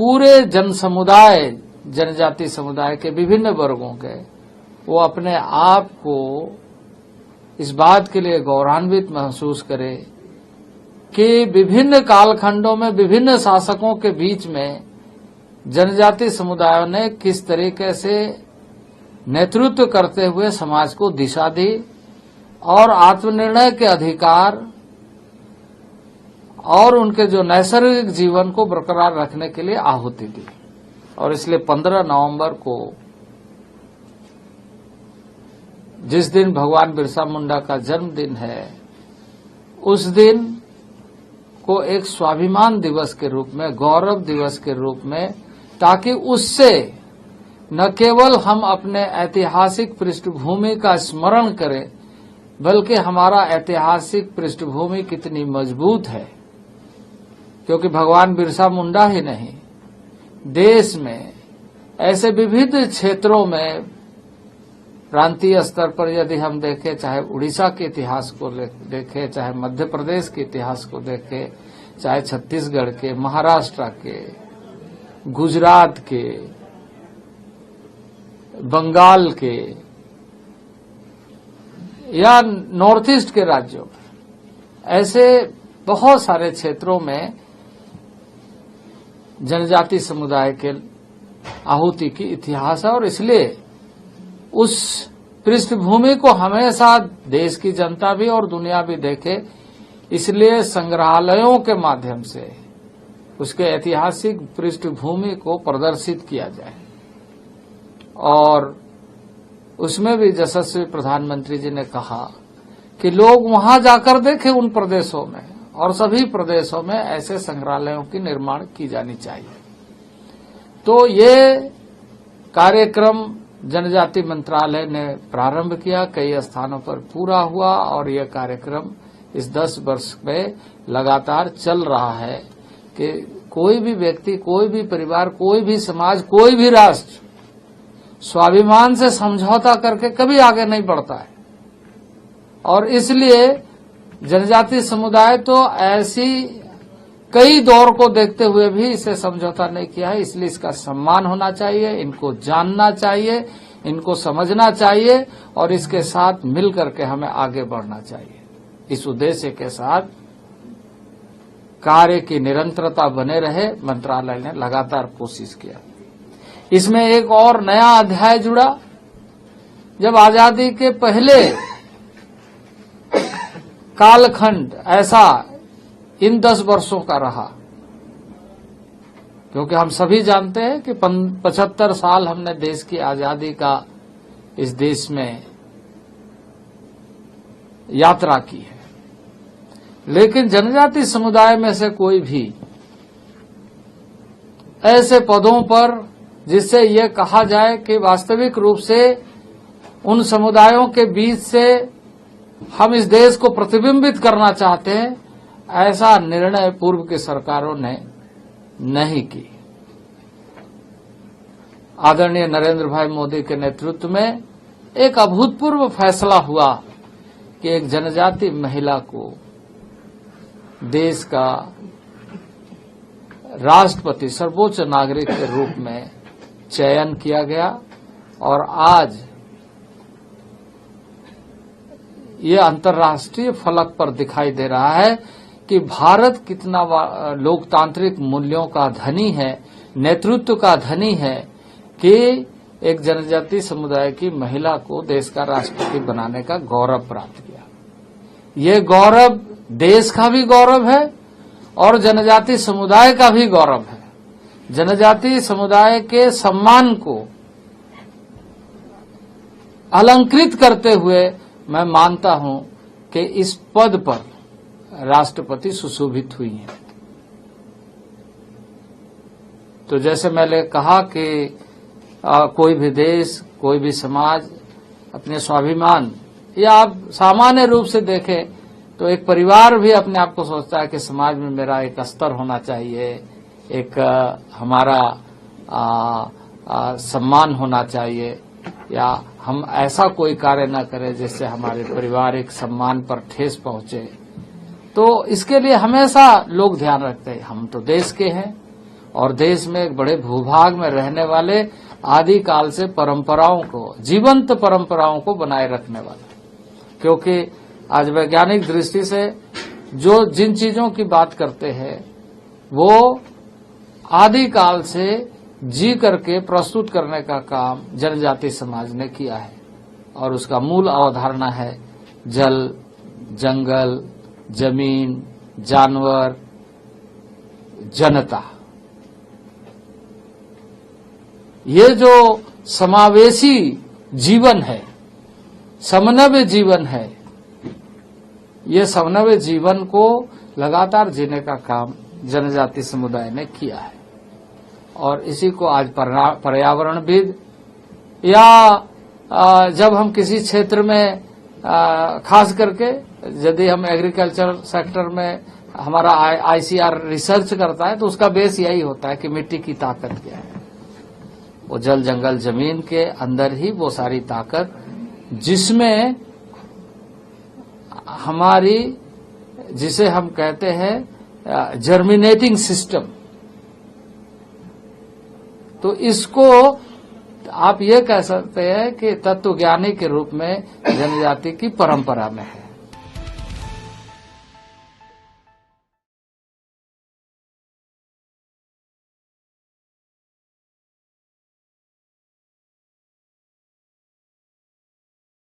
पूरे जन समुदाय, जनजाति समुदाय के विभिन्न वर्गों के, वो अपने आप को इस बात के लिए गौरवान्वित महसूस करे कि विभिन्न कालखंडों में विभिन्न शासकों के बीच में जनजाति समुदायों ने किस तरीके से नेतृत्व करते हुए समाज को दिशा दी और आत्मनिर्णय के अधिकार और उनके जो नैसर्गिक जीवन को बरकरार रखने के लिए आहुति दी। और इसलिए 15 नवंबर को, जिस दिन भगवान बिरसा मुंडा का जन्मदिन है, उस दिन को एक स्वाभिमान दिवस के रूप में, गौरव दिवस के रूप में, ताकि उससे न केवल हम अपने ऐतिहासिक पृष्ठभूमि का स्मरण करें, बल्कि हमारा ऐतिहासिक पृष्ठभूमि कितनी मजबूत है। क्योंकि भगवान बिरसा मुंडा ही नहीं, देश में ऐसे विविध क्षेत्रों में प्रांतीय स्तर पर यदि हम देखें, चाहे उड़ीसा के इतिहास को देखें, चाहे मध्य प्रदेश के इतिहास को देखें, चाहे छत्तीसगढ़ के, महाराष्ट्र के, गुजरात के, बंगाल के या नॉर्थ ईस्ट के राज्यों में, ऐसे बहुत सारे क्षेत्रों में जनजाति समुदाय के आहुति की इतिहास है। और इसलिए उस पृष्ठभूमि को हमेशा देश की जनता भी और दुनिया भी देखे, इसलिए संग्रहालयों के माध्यम से उसके ऐतिहासिक पृष्ठभूमि को प्रदर्शित किया जाए। और उसमें भी यशस्वी प्रधानमंत्री जी ने कहा कि लोग वहां जाकर देखें उन प्रदेशों में, और सभी प्रदेशों में ऐसे संग्रहालयों की निर्माण की जानी चाहिए। तो ये कार्यक्रम जनजाति मंत्रालय ने प्रारंभ किया, कई स्थानों पर पूरा हुआ, और यह कार्यक्रम इस 10 वर्ष में लगातार चल रहा है कि कोई भी व्यक्ति, कोई भी परिवार, कोई भी समाज, कोई भी राष्ट्र स्वाभिमान से समझौता करके कभी आगे नहीं बढ़ता है। और इसलिए जनजाति समुदाय तो ऐसी कई दौर को देखते हुए भी इसे समझौता नहीं किया है। इसलिए इसका सम्मान होना चाहिए, इनको जानना चाहिए, इनको समझना चाहिए, और इसके साथ मिलकर के हमें आगे बढ़ना चाहिए। इस उद्देश्य के साथ कार्य की निरंतरता बने रहे, मंत्रालय ने लगातार कोशिश किया। इसमें एक और नया अध्याय जुड़ा। जब आजादी के पहले कालखंड ऐसा इन 10 वर्षों का रहा, क्योंकि हम सभी जानते हैं कि 75 साल हमने देश की आजादी का इस देश में यात्रा की है, लेकिन जनजाति समुदाय में से कोई भी ऐसे पदों पर जिससे ये कहा जाए कि वास्तविक रूप से उन समुदायों के बीच से हम इस देश को प्रतिबिंबित करना चाहते हैं, ऐसा निर्णय पूर्व की सरकारों ने नहीं की। आदरणीय नरेंद्र भाई मोदी के नेतृत्व में एक अभूतपूर्व फैसला हुआ कि एक जनजाति महिला को देश का राष्ट्रपति, सर्वोच्च नागरिक के रूप में चयन किया गया। और आज ये अंतर्राष्ट्रीय फलक पर दिखाई दे रहा है कि भारत कितना लोकतांत्रिक मूल्यों का धनी है, नेतृत्व का धनी है, कि एक जनजाति समुदाय की महिला को देश का राष्ट्रपति बनाने का गौरव प्राप्त किया। ये गौरव देश का भी गौरव है और जनजाति समुदाय का भी गौरव है। जनजाति समुदाय के सम्मान को अलंकृत करते हुए मैं मानता हूं कि इस पद पर राष्ट्रपति सुशोभित हुई हैं। तो जैसे मैंने कहा कि कोई भी देश, कोई भी समाज अपने स्वाभिमान, या आप सामान्य रूप से देखें तो एक परिवार भी अपने आप को सोचता है कि समाज में मेरा एक स्तर होना चाहिए, एक हमारा सम्मान होना चाहिए, या हम ऐसा कोई कार्य न करें जिससे हमारे पारिवारिक सम्मान पर ठेस पहुंचे। तो इसके लिए हमेशा लोग ध्यान रखते हैं, हम तो देश के हैं, और देश में एक बड़े भूभाग में रहने वाले आदिकाल से परंपराओं को, जीवंत परंपराओं को बनाए रखने वाला। क्योंकि आज वैज्ञानिक दृष्टि से जो जिन चीजों की बात करते हैं वो आदिकाल से जी करके प्रस्तुत करने का काम जनजाति समाज ने किया है। और उसका मूल अवधारणा है जल, जंगल, जमीन, जानवर, जनता। ये जो समावेशी जीवन है, समन्वय जीवन है, ये समन्वय जीवन को लगातार जीने का काम जनजाति समुदाय ने किया है। और इसी को आज पर्यावरणविद या जब हम किसी क्षेत्र में खास करके यदि हम एग्रीकल्चर सेक्टर में हमारा आईसीआर रिसर्च करता है तो उसका बेस यही होता है कि मिट्टी की ताकत क्या है। वो जल, जंगल, जमीन के अंदर ही वो सारी ताकत जिसमें हमारी, जिसे हम कहते हैं जर्मिनेटिंग सिस्टम, तो इसको आप ये कह सकते हैं कि तत्वज्ञानी के रूप में जनजाति की परंपरा में है।